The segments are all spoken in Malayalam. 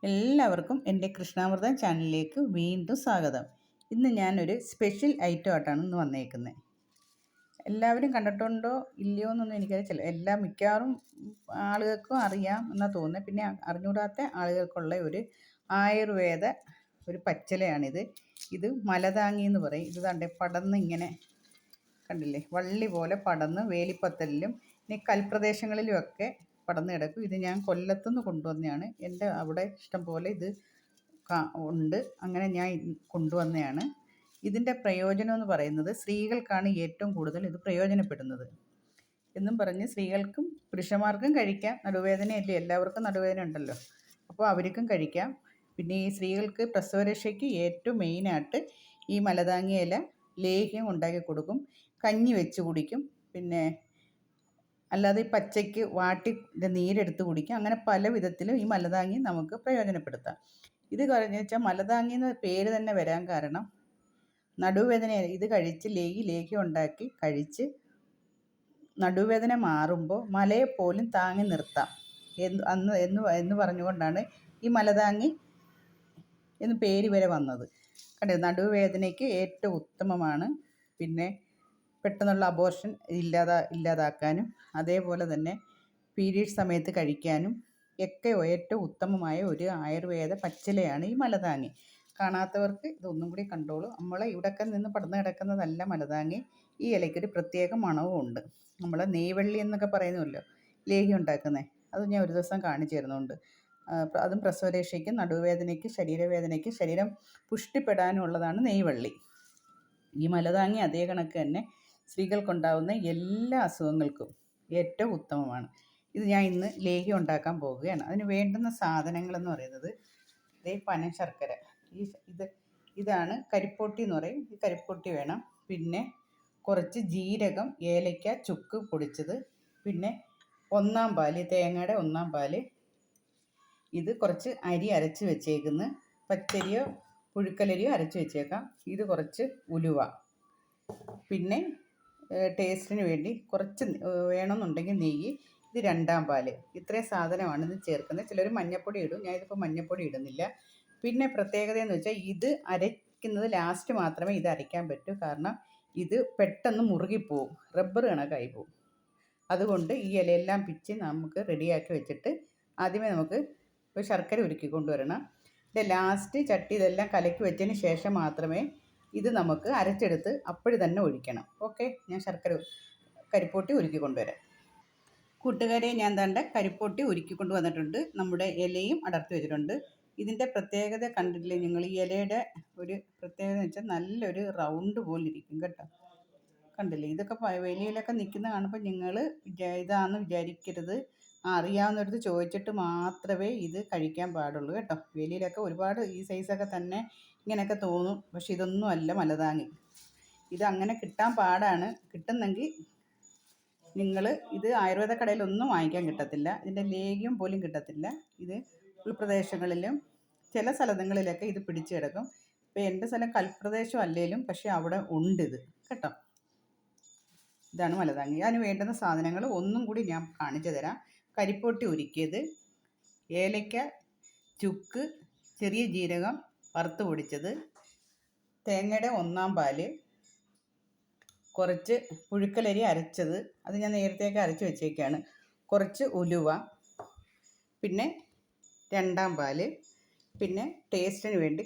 എല്ലാവർക്കും എൻ്റെ കൃഷ്ണാമൃതം ചാനലിലേക്ക് വീണ്ടും സ്വാഗതം. ഇന്ന് ഞാനൊരു സ്പെഷ്യൽ ഐറ്റം ആയിട്ടാണ് ഇന്ന് വന്നേക്കുന്നത്. എല്ലാവരും കണ്ടിട്ടുണ്ടോ ഇല്ലയോ എന്നൊന്നും എനിക്കറിയില്ല. മിക്കവാറും ആളുകൾക്കും അറിയാം എന്നാണ് തോന്നുന്നത്. പിന്നെ അറിഞ്ഞൂടാത്ത ആളുകൾക്കുള്ള ഒരു ആയുർവേദ ഒരു പച്ചിലയാണിത്. ഇത് മലതാങ്ങി എന്ന് പറയും. ഇത് കണ്ടേ പടന്ന് ഇങ്ങനെ കണ്ടില്ലേ, വള്ളി പോലെ പടന്ന് വേലിപ്പത്തലിലും ഇനി കൽപ്രദേശങ്ങളിലുമൊക്കെ പടന്ന് കിടക്കും. ഇത് ഞാൻ കൊല്ലത്തുനിന്ന് കൊണ്ടുവന്നതാണ്. എൻ്റെ അവിടെ ഇഷ്ടം പോലെ ഇത് ഉണ്ട്. അങ്ങനെ ഞാൻ കൊണ്ടുവന്നതാണ്. ഇതിൻ്റെ പ്രയോജനം എന്ന് പറയുന്നത് സ്ത്രീകൾക്കാണ് ഏറ്റവും കൂടുതൽ ഇത് പ്രയോജനപ്പെടുന്നത് എന്നും പറഞ്ഞ് സ്ത്രീകൾക്കും പുരുഷന്മാർക്കും കഴിക്കാം. നടുവേദനയല്ലേ, എല്ലാവർക്കും നടുവേദന ഉണ്ടല്ലോ, അപ്പോൾ അവർക്കും കഴിക്കാം. പിന്നെ ഈ സ്ത്രീകൾക്ക് പ്രസവരക്ഷയ്ക്ക് ഏറ്റവും മെയിനായിട്ട് ഈ മലതാങ്ങി ഇല ലേഹ്യം ഉണ്ടാക്കി കൊടുക്കും. കഞ്ഞി വെച്ച് കുടിക്കും. പിന്നെ അല്ലാതെ ഈ പച്ചയ്ക്ക് വാട്ടി നീരെടുത്ത് കുടിക്കും. അങ്ങനെ പല വിധത്തിലും ഈ മലതാങ്ങി നമുക്ക് പ്രയോജനപ്പെടുത്താം. ഇത് കഴിഞ്ഞ് വെച്ചാൽ മലതാങ്ങി എന്ന പേര് തന്നെ വരാൻ കാരണം നടുവേദന ഇത് കഴിച്ച് ലേഹ്യം ഉണ്ടാക്കി കഴിച്ച് നടുവേദന മാറുമ്പോൾ മലയെപ്പോലും താങ്ങി നിർത്താം എന്ന് പറഞ്ഞുകൊണ്ടാണ് ഈ മലതാങ്ങി എന്ന് പേര് വരെ വന്നത്. കണ്ടോ, നടുവേദനയ്ക്ക് ഏറ്റവും ഉത്തമമാണ്. പിന്നെ പെട്ടെന്നുള്ള അബോർഷൻ ഇല്ലാതാക്കാനും അതേപോലെ തന്നെ പീരീഡ്സ് സമയത്ത് കഴിക്കാനും ഒക്കെ ഏറ്റവും ഉത്തമമായ ഒരു ആയുർവേദ പച്ചിലയാണ് ഈ മലതാങ്ങി. കാണാത്തവർക്ക് ഇതൊന്നും കൂടി കണ്ടോളൂ. നമ്മളെ ഇവിടെയൊക്കെ നിന്ന് പടർന്ന് കിടക്കുന്നതല്ല മലതാങ്ങി. ഈ ഇലയ്ക്കൊരു പ്രത്യേക മണവും ഉണ്ട്. നമ്മൾ നെയ്വള്ളി എന്നൊക്കെ പറയുന്നല്ലോ ലേഹ്യം ഉണ്ടാക്കുന്നത്, അത് ഞാൻ ഒരു ദിവസം കാണിച്ചു തരുന്നുണ്ട്. അതും പ്രസവരക്ഷയ്ക്കും നടുവേദനയ്ക്ക് ശരീരവേദനയ്ക്ക് ശരീരം പുഷ്ടിപ്പെടാനുള്ളതാണ് നെയ്വള്ളി. ഈ മലതാങ്ങി അതേ കണക്ക് തന്നെ സ്ത്രീകൾക്കുണ്ടാകുന്ന എല്ലാ അസുഖങ്ങൾക്കും ഏറ്റവും ഉത്തമമാണ്. ഇത് ഞാൻ ഇന്ന് ലേഹ്യം ഉണ്ടാക്കാൻ പോവുകയാണ്. അതിന് വേണ്ടുന്ന സാധനങ്ങളെന്ന് പറയുന്നത് പനശർക്കര, ഇതാണ് കരിപ്പൊട്ടി എന്ന് പറയും. ഈ കരിപ്പൊട്ടി വേണം. പിന്നെ കുറച്ച് ജീരകം, ഏലയ്ക്ക, ചുക്ക് പൊടിച്ചത്, പിന്നെ ഒന്നാം പാല്, തേങ്ങയുടെ ഒന്നാം പാല്, ഇത് കുറച്ച് അരി അരച്ച് വെച്ചേക്കുന്നു. പച്ചരിയോ പുഴുക്കലരിയോ അരച്ച് വെച്ചേക്കാം. ഇത് കുറച്ച് ഉലുവ, പിന്നെ ടേസ്റ്റിന് വേണ്ടി കുറച്ച് വേണമെന്നുണ്ടെങ്കിൽ നെയ്യ്, ഇത് രണ്ടാം പാല്. ഇത്രയും സാധനമാണ് ഇത് ചേർക്കുന്നത്. ചിലർ മഞ്ഞൾപ്പൊടി ഇടും, ഞാനിതിപ്പോൾ മഞ്ഞൾപ്പൊടി ഇടുന്നില്ല. പിന്നെ പ്രത്യേകത എന്ന് വെച്ചാൽ ഇത് അരയ്ക്കുന്നത് ലാസ്റ്റ് മാത്രമേ ഇത് അരയ്ക്കാൻ പറ്റൂ. കാരണം ഇത് പെട്ടെന്ന് മുറുകിപ്പോവും, റബ്ബർ കണക്കായി പോവും. അതുകൊണ്ട് ഈ ഇലയെല്ലാം പിച്ച് നമുക്ക് റെഡിയാക്കി വെച്ചിട്ട് ആദ്യമേ നമുക്ക് ശർക്കര ഉരുക്കി കൊണ്ടുവരണം. ലാസ്റ്റ് ചട്ടി ഇതെല്ലാം കലക്കി വെച്ചതിന് ശേഷം മാത്രമേ ഇത് നമുക്ക് അരച്ചെടുത്ത് അപ്പോഴും തന്നെ ഒഴിക്കണം. ഓക്കെ, ഞാൻ കരിപ്പൊട്ടി ഉരുക്കി കൊണ്ടുവരാം. കൂട്ടുകാരെ, ഞാൻ തണ്ട കരിപ്പൊട്ടി ഉരുക്കി കൊണ്ടുവന്നിട്ടുണ്ട്. നമ്മുടെ ഇലയും അടർത്തി വെച്ചിട്ടുണ്ട്. ഇതിൻ്റെ പ്രത്യേകത കണ്ടിട്ടില്ലേ നിങ്ങൾ? ഈ ഇലയുടെ ഒരു പ്രത്യേകത എന്ന് വെച്ചാൽ നല്ലൊരു റൗണ്ട് പോലെ ഇരിക്കും കേട്ടോ. കണ്ടില്ലേ? ഇതൊക്കെ വെളിയിലൊക്കെ നിൽക്കുന്ന കാണുമ്പോൾ നിങ്ങൾ ഇതാണെന്ന് വിചാരിക്കരുത്. അറിയാവുന്നവരടുത്ത് ചോദിച്ചിട്ട് മാത്രമേ ഇത് കഴിക്കാൻ പാടുള്ളൂ കേട്ടോ. വെളിയിലൊക്കെ ഒരുപാട് ഈ സൈസൊക്കെ തന്നെ ഇങ്ങനെയൊക്കെ തോന്നും, പക്ഷെ ഇതൊന്നും അല്ല മലതാങ്ങി. ഇതങ്ങനെ കിട്ടാൻ പാടാണ്. കിട്ടുന്നെങ്കിൽ നിങ്ങൾ ഇത് ആയുർവേദ കടയിലൊന്നും വാങ്ങിക്കാൻ കിട്ടത്തില്ല. ഇതിൻ്റെ ലേഹ്യം പോലും കിട്ടത്തില്ല. ഇത് ഉൾപ്രദേശങ്ങളിലും ചില സ്ഥലങ്ങളിലൊക്കെ ഇത് പിടിച്ചു കിടക്കും. ഇപ്പോൾ എൻ്റെ സ്ഥലം കൽപ്രദേശം അല്ലെങ്കിലും പക്ഷേ അവിടെ ഉണ്ട് ഇത് കേട്ടോ. ഇതാണ് മലതാങ്ങി. അതിന് വേണ്ടുന്ന സാധനങ്ങൾ ഒന്നും കൂടി ഞാൻ കാണിച്ചു തരാം. കരിപ്പൊട്ടി ഉരുക്കിയത്, ഏലയ്ക്ക, ചുക്ക്, ചെറിയ ജീരകം വറുത്ത് പൊടിച്ചത്, തേങ്ങയുടെ ഒന്നാം പാല്, കുറച്ച് പുഴുക്കലരി അരച്ചത്, അത് ഞാൻ നേരത്തേക്ക് അരച്ച് വെച്ചേക്കാണ്, കുറച്ച് ഉലുവ, പിന്നെ രണ്ടാം പാല്, പിന്നെ ടേസ്റ്റിന് വേണ്ടി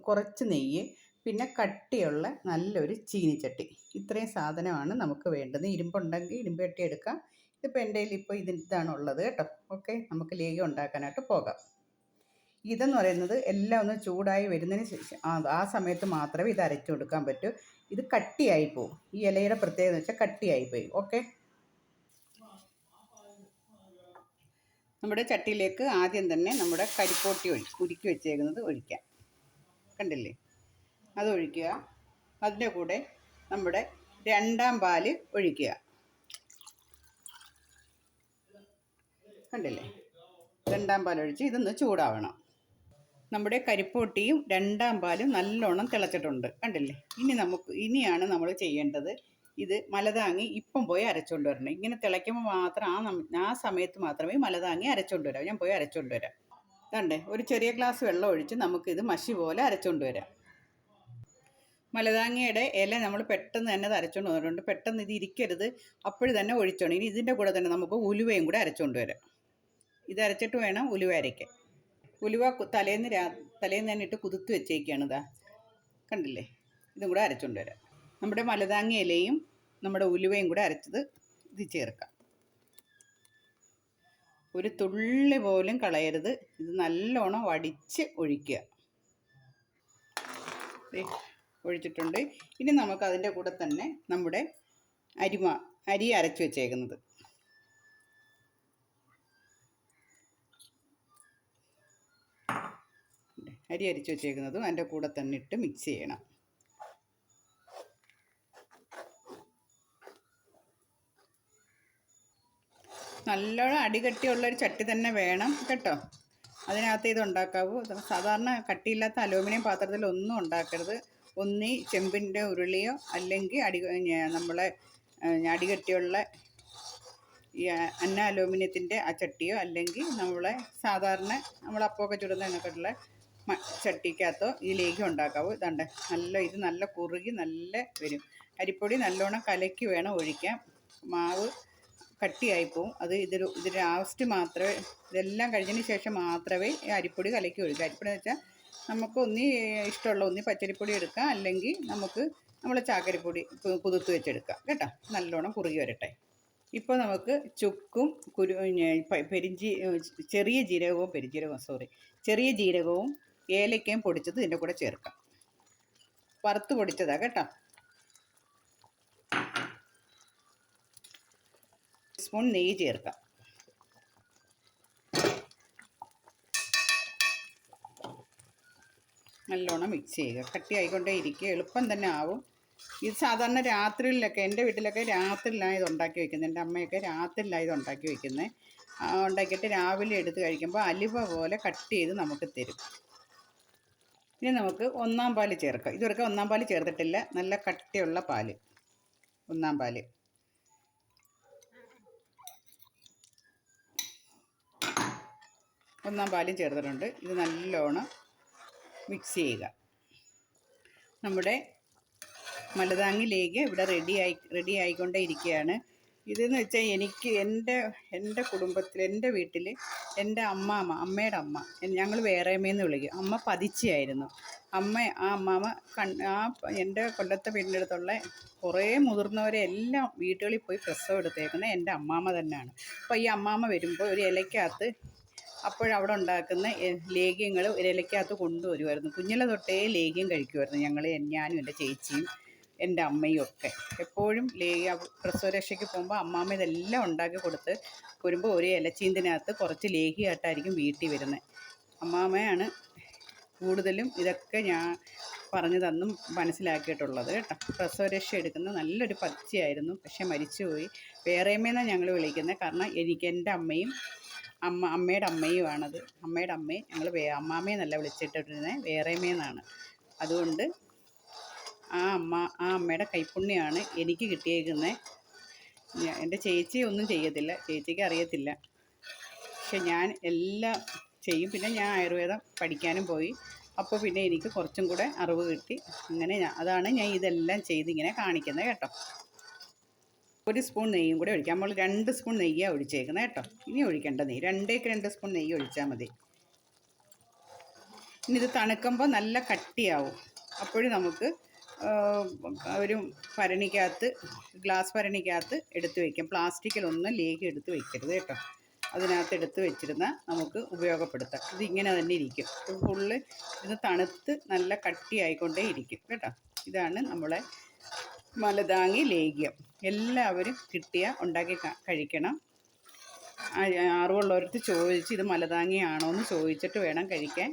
കുറച്ച് നെയ്യ്, പിന്നെ കട്ടിയുള്ള നല്ലൊരു ചീനിച്ചട്ടി. ഇത്രയും സാധനമാണ് നമുക്ക് വേണ്ടത്. ഇരുമ്പുണ്ടെങ്കിൽ ഇരുമ്പ് ചട്ടി എടുക്കാം. ഇതിപ്പോൾ എൻ്റെ കയ്യിൽ ഇപ്പോൾ ഇതാണ് ഉള്ളത് കേട്ടോ. ഓക്കെ, നമുക്ക് ലേഹ്യം ഉണ്ടാക്കാനായിട്ട് പോകാം. ഇതെന്ന് പറയുന്നത് എല്ലാം ഒന്ന് ചൂടായി വരുന്നതിന് ശേഷം ആ സമയത്ത് മാത്രമേ ഇത് അരച്ചു കൊടുക്കാൻ പറ്റൂ. ഇത് കട്ടിയായി പോവും. ഈ ഇലയുടെ പ്രത്യേകത എന്ന് വെച്ചാൽ കട്ടിയായിപ്പോയി. ഓക്കെ, നമ്മുടെ ചട്ടിയിലേക്ക് ആദ്യം തന്നെ നമ്മുടെ കരിപ്പൊട്ടി ഉരുക്കി വെച്ചേക്കുന്നത് ഒഴിക്കാം. കണ്ടില്ലേ? അത് ഒഴിക്കുക. അതിൻ്റെ കൂടെ നമ്മുടെ രണ്ടാം പാല് ഒഴിക്കുക. കണ്ടില്ലേ? രണ്ടാം പാലൊഴിച്ച് ഇതൊന്ന് ചൂടാവണം. നമ്മുടെ കരിപ്പൊട്ടിയും രണ്ടാം പാലും നല്ലോണം തിളച്ചിട്ടുണ്ട്. കണ്ടില്ലേ? ഇനിയാണ് നമ്മൾ ചെയ്യേണ്ടത്. ഇത് മലതാങ്ങി ഇപ്പം പോയി അരച്ചുകൊണ്ട് വരണം. ഇങ്ങനെ തിളയ്ക്കുമ്പോൾ മാത്രം ആ സമയത്ത് മാത്രമേ മലതാങ്ങി അരച്ചുകൊണ്ട് വരാം. ഞാൻ പോയി അരച്ചുകൊണ്ട് വരാം. ഇതാണ്ടേ ഒരു ചെറിയ ഗ്ലാസ് വെള്ളം ഒഴിച്ച് നമുക്കിത് മഷി പോലെ അരച്ചുകൊണ്ട് വരാം. മലതാങ്ങിയുടെ ഇല നമ്മൾ പെട്ടെന്ന് തന്നെ അത് അരച്ചുകൊണ്ട് വന്നിട്ടുണ്ട്. പെട്ടെന്ന് ഇത് ഇരിക്കരുത്, അപ്പോഴും തന്നെ ഒഴിച്ചോണം. ഇനി ഇതിൻ്റെ കൂടെ തന്നെ നമുക്ക് ഉലുവയും കൂടെ അരച്ചുകൊണ്ട് വരാം. ഇത് അരച്ചിട്ട് വേണം ഉലുവ അരയ്ക്കാൻ. ഉലുവ തലേന്ന് തന്നെ ഇട്ട് കുതിർത്ത് വെച്ചേക്കാണ്. ഇതാ കണ്ടില്ലേ, ഇതും കൂടെ അരച്ചുകൊണ്ട് വരാം. നമ്മുടെ മലതാങ്ങി ഇലയും നമ്മുടെ ഉലുവയും കൂടെ അരച്ചത് ഇത് ചേർക്കാം. ഒരു തുള്ളി പോലും കളയരുത്. ഇത് നല്ലോണം വടിച്ച് ഒഴിക്കുക. ഒഴിച്ചിട്ടുണ്ട്. ഇനി നമുക്ക് അതിൻ്റെ കൂടെ തന്നെ നമ്മുടെ അരി അരച്ച് വെച്ചേക്കുന്നത് വെച്ചേക്കുന്നതും അതിൻ്റെ കൂടെ തന്നെ ഇട്ട് മിക്സ് ചെയ്യണം. നല്ലോണം അടികട്ടിയുള്ളൊരു ചട്ടി തന്നെ വേണം കേട്ടോ. അതിനകത്ത് ഇത് ഉണ്ടാക്കാവൂ. സാധാരണ കട്ടിയില്ലാത്ത അലൂമിനിയം പാത്രത്തിൽ ഒന്നും ഉണ്ടാക്കരുത്. ഒന്നീ ചെമ്പിൻ്റെ ഉരുളിയോ അല്ലെങ്കിൽ നമ്മളെ അടികട്ടിയുള്ള ഈ അലുമിനിയത്തിൻ്റെ ആ ചട്ടിയോ, അല്ലെങ്കിൽ നമ്മളെ സാധാരണ നമ്മൾ അപ്പമൊക്കെ ചുടുന്നതിനൊക്കെയുള്ള ചട്ടിക്കകത്തോ ഈ ലേഹ്യം ഉണ്ടാക്കാവൂ. ഇത് നല്ല കുറുകി നല്ല വരും. അരിപ്പൊടി നല്ലോണം കലക്കി വേണം ഒഴിക്കാൻ. മാവ് കട്ടിയായിപ്പോവും. ഇത് ലാസ്റ്റ് മാത്രമേ, ഇതെല്ലാം കഴിഞ്ഞതിന് ശേഷം മാത്രമേ ഈ അരിപ്പൊടി കലക്കി ഒഴിക്കുക. അരിപ്പൊടി എന്ന് വെച്ചാൽ നമുക്ക് ഇഷ്ടമുള്ള പച്ചരിപ്പൊടി എടുക്കാം, അല്ലെങ്കിൽ നമുക്ക് നമ്മളെ ചാക്കരിപ്പൊടി കുതിർത്ത് വെച്ചെടുക്കാം കേട്ടോ. നല്ലോണം കുറുകി വരട്ടെ. ഇപ്പോൾ നമുക്ക് ചുക്കും ചെറിയ ജീരകവും ഏലക്കയും പൊടിച്ചത് ഇതിൻ്റെ കൂടെ ചേർക്കാം. വറുത്ത് പൊടിച്ചതാണ് കേട്ടോ. സ്പൂൺ നെയ്യ് ചേർക്കാം. നല്ലോണം മിക്സ് ചെയ്യുക. കട്ടിയായിക്കൊണ്ടേ ഇരിക്കുക. എളുപ്പം തന്നെ ആവും. ഇത് സാധാരണ രാത്രിയിലൊക്കെ, എൻ്റെ വീട്ടിലൊക്കെ രാത്രിയിലാണ് ഇത് ഉണ്ടാക്കി വയ്ക്കുന്നത്. എൻ്റെ അമ്മയൊക്കെ രാത്രിയിലാണ് ഇത് ഉണ്ടാക്കി വയ്ക്കുന്നത്. ഉണ്ടാക്കിയിട്ട് രാവിലെ എടുത്ത് കഴിക്കുമ്പോൾ അലുവ പോലെ കട്ട് ചെയ്ത് നമുക്ക് തരും. ഇനി നമുക്ക് ഒന്നാം പാല് ചേർക്കാം. ഇതുവരെ ഒന്നാം പാല് ചേർത്തിട്ടില്ല. നല്ല കട്ടിയുള്ള പാല്, ഒന്നാം പാല്. ഒന്നാം പാലും ചേർത്തിട്ടുണ്ട്. ഇത് നല്ലോണം മിക്സ് ചെയ്യുക. നമ്മുടെ മലതാങ്ങിലേക്ക് ഇവിടെ റെഡി ആയിക്കൊണ്ടേ ഇരിക്കുകയാണ്. ഇതെന്ന് വെച്ചാൽ എനിക്ക് എൻ്റെ കുടുംബത്തിൽ, എൻ്റെ വീട്ടിൽ എൻ്റെ അമ്മയുടെ അമ്മ, ഞങ്ങൾ വേറേമേന്ന് വിളിക്കും. അമ്മ പതിച്ചയായിരുന്നു. അമ്മാമ്മ എൻ്റെ കൊല്ലത്തെ വീടിൻ്റെ അടുത്തുള്ള കുറേ മുതിർന്നവരെ എല്ലാം വീടുകളിൽ പോയി പ്രസവം എടുത്തേക്കുന്നത് എൻ്റെ അമ്മാമ്മ തന്നെയാണ്. അപ്പോൾ ഈ അമ്മാമ്മ വരുമ്പോൾ ഒരു ഇലയ്ക്കകത്ത് അപ്പോഴവിടെ ഉണ്ടാക്കുന്ന ലേഹ്യങ്ങൾ ഒരു ഇലയ്ക്കകത്ത് കൊണ്ടുവരുമായിരുന്നു. കുഞ്ഞിലെ തൊട്ടേ ലേഹ്യം കഴിക്കുമായിരുന്നു ഞാനും എൻ്റെ ചേച്ചിയും എൻ്റെ അമ്മയും ഒക്കെ. എപ്പോഴും പ്രസവരക്ഷയ്ക്ക് പോകുമ്പോൾ അമ്മാമ്മ ഇതെല്ലാം ഉണ്ടാക്കി കൊടുത്ത് വരുമ്പോൾ ഒരു ഇലച്ചീന്തിനകത്ത് കുറച്ച് ലേഹ്യമായിട്ടായിരിക്കും വീട്ടിൽ വരുന്നത്. അമ്മാമ്മയാണ് കൂടുതലും ഇതൊക്കെ ഞാൻ പറഞ്ഞു തന്നും മനസ്സിലാക്കിയിട്ടുള്ളത് കേട്ടോ. പ്രസവരക്ഷ എടുക്കുന്ന നല്ലൊരു പച്ചയായിരുന്നു, പക്ഷെ മരിച്ചുപോയി. വേറേമേന്നാണ് ഞങ്ങൾ വിളിക്കുന്നത്. കാരണം എൻ്റെ അമ്മയും അമ്മയുടെ അമ്മയുമാണത്. അമ്മയുടെ അമ്മയും ഞങ്ങൾ അമ്മാമ്മയെന്നല്ല വിളിച്ചിട്ടിരുന്നത്, വേറേമേന്നാണ്. അതുകൊണ്ട് ആ അമ്മയുടെ കൈപ്പുണ്യമാണ് എനിക്ക് കിട്ടിയേക്കുന്നത്. എൻ്റെ ചേച്ചി ഒന്നും ചെയ്യത്തില്ല, ചേച്ചിക്ക് അറിയത്തില്ല. പക്ഷെ ഞാൻ എല്ലാം ചെയ്യും. പിന്നെ ഞാൻ ആയുർവേദം പഠിക്കാനും പോയി. അപ്പോൾ പിന്നെ എനിക്ക് കുറച്ചും കൂടെ അറിവ് കിട്ടി. അങ്ങനെ അതാണ് ഞാൻ ഇതെല്ലാം ചെയ്തിങ്ങനെ കാണിക്കുന്നത് കേട്ടോ. ഒരു സ്പൂൺ നെയ്യും കൂടെ ഒഴിക്കാം. നമ്മൾ 2 സ്പൂൺ നെയ്യാണ് ഒഴിച്ചേക്കുന്നത് കേട്ടോ. ഇനി ഒഴിക്കേണ്ട നെയ്യ് 2 സ്പൂൺ നെയ്യ് ഒഴിച്ചാൽ മതി. ഇനി ഇത് തണുക്കുമ്പോൾ നല്ല കട്ടിയാവും. അപ്പോഴും നമുക്ക് ഒരു ഗ്ലാസ് ഭരണിക്കകത്ത് എടുത്ത് വയ്ക്കാം. പ്ലാസ്റ്റിക്കിലൊന്നും ലേഹ്യം എടുത്ത് വയ്ക്കരുത് കേട്ടോ. അതിനകത്ത് എടുത്ത് വെച്ചിരുന്നാൽ നമുക്ക് ഉപയോഗപ്പെടുത്താം. ഇതിങ്ങനെ തന്നെ ഇരിക്കും. ഫുള്ള് ഇത് തണുത്ത് നല്ല കട്ടിയായിക്കൊണ്ടേ ഇരിക്കും കേട്ടോ. ഇതാണ് നമ്മളെ മലതാങ്ങി ലേഹ്യം. എല്ലാവരും ഉണ്ടാക്കി കഴിക്കണം. അറിവുള്ളവർക്ക് ചോദിച്ച് ഇത് മലതാങ്ങിയാണോ എന്ന് ചോദിച്ചിട്ട് വേണം കഴിക്കാൻ.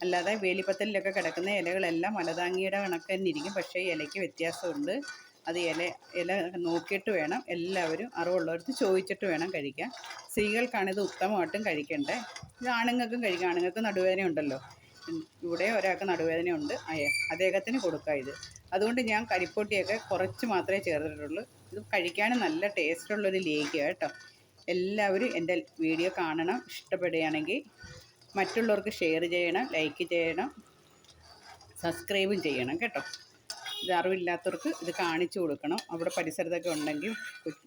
അല്ലാതെ വേലിപ്പത്തലിലൊക്കെ കിടക്കുന്ന ഇലകളെല്ലാം മലതാങ്ങിയുടെ കണക്ക് തന്നെ ഇരിക്കും. പക്ഷേ ഇലയ്ക്ക് വ്യത്യാസമുണ്ട്. അത് ഇല നോക്കിയിട്ട് വേണം, എല്ലാവരും അറിവുള്ളവർക്ക് ചോദിച്ചിട്ട് വേണം കഴിക്കാൻ. സ്ത്രീകൾക്കാണിത് ഉത്തമമായിട്ടും കഴിക്കേണ്ടത്. ഇത് ആണുങ്ങൾക്കും കഴിക്കാം. ആണുങ്ങൾക്ക് നടുവേദന ഉണ്ടല്ലോ. ഇവിടെ ഒരാൾക്ക് നടുവേദനയുണ്ട്, അദ്ദേഹത്തിന് കൊടുക്കാം ഇത്. അതുകൊണ്ട് ഞാൻ കരിപ്പൊട്ടിയൊക്കെ കുറച്ച് മാത്രമേ ചേർത്തിട്ടുള്ളൂ. ഇത് കഴിക്കാനും നല്ല ടേസ്റ്റുള്ളൊരു ലേഹ്യമാണ് കേട്ടോ. എല്ലാവരും എൻ്റെ വീഡിയോ കാണണം. ഇഷ്ടപ്പെടുകയാണെങ്കിൽ മറ്റുള്ളവർക്ക് ഷെയർ ചെയ്യണം, ലൈക്ക് ചെയ്യണം, സബ്സ്ക്രൈബും ചെയ്യണം കേട്ടോ. ഇത് അറിവില്ലാത്തവർക്ക് ഇത് കാണിച്ചു കൊടുക്കണം. അവിടെ പരിസരത്തൊക്കെ ഉണ്ടെങ്കിൽ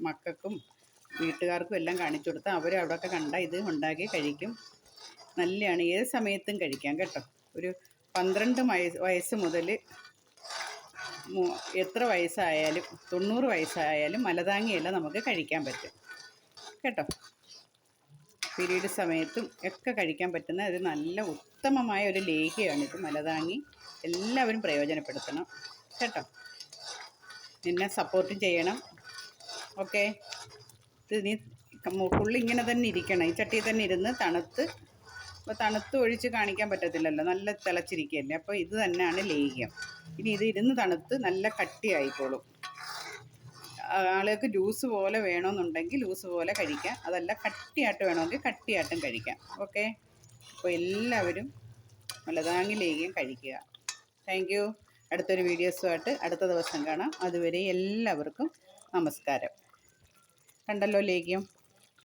മക്കൾക്കും വീട്ടുകാർക്കും എല്ലാം കാണിച്ചു കൊടുത്താൽ അവർ അവിടെയൊക്കെ കണ്ടാൽ ഇത് ഉണ്ടാക്കി കഴിക്കും. നല്ലതാണ്, ഏത് സമയത്തും കഴിക്കാം കേട്ടോ. ഒരു 12 വയസ്സ് മുതൽ എത്ര വയസ്സായാലും 90 വയസ്സായാലും മലതാങ്ങിയെല്ലാം നമുക്ക് കഴിക്കാൻ പറ്റും കേട്ടോ. പീരീഡ് സമയത്തും ഒക്കെ കഴിക്കാൻ പറ്റുന്ന ഒരു നല്ല ഉത്തമമായ ഒരു ലേഹ്യമാണിത് മലതാങ്ങി. എല്ലാവരും പ്രയോജനപ്പെടുത്തണം കേട്ടോ. നിന്നെ സപ്പോർട്ട് ചെയ്യണം. ഓക്കെ, ഇത് നീ ഫുള്ള് ഇങ്ങനെ തന്നെ ഇരിക്കണം, ഈ ചട്ടിയിൽ തന്നെ ഇരുന്ന് തണുത്ത്. അപ്പോൾ തണുത്ത് ഒഴിച്ച് കാണിക്കാൻ പറ്റത്തില്ലല്ലോ, നല്ല തിളച്ചിരിക്കുകയല്ലേ. അപ്പോൾ ഇത് തന്നെയാണ് ലേഹ്യം. ഇനി ഇത് ഇരുന്ന് തണുത്ത് നല്ല കട്ടിയായിക്കോളും. ആളുകൾക്ക് ജ്യൂസ് പോലെ വേണമെന്നുണ്ടെങ്കിൽ ജ്യൂസ് പോലെ കഴിക്കാം, അതല്ല കട്ടിയായിട്ട് വേണമെങ്കിൽ കട്ടിയായിട്ടും കഴിക്കാം. ഓക്കെ, അപ്പോൾ എല്ലാവരും മലതാങ്ങി ലേഹ്യം കഴിക്കുക. Thank you. അടുത്തൊരു വീഡിയോസുമായിട്ട് അടുത്ത ദിവസം കാണാം. അതുവരെ എല്ലാവർക്കും നമസ്കാരം. കണ്ടല്ലോ ലേഹ്യം.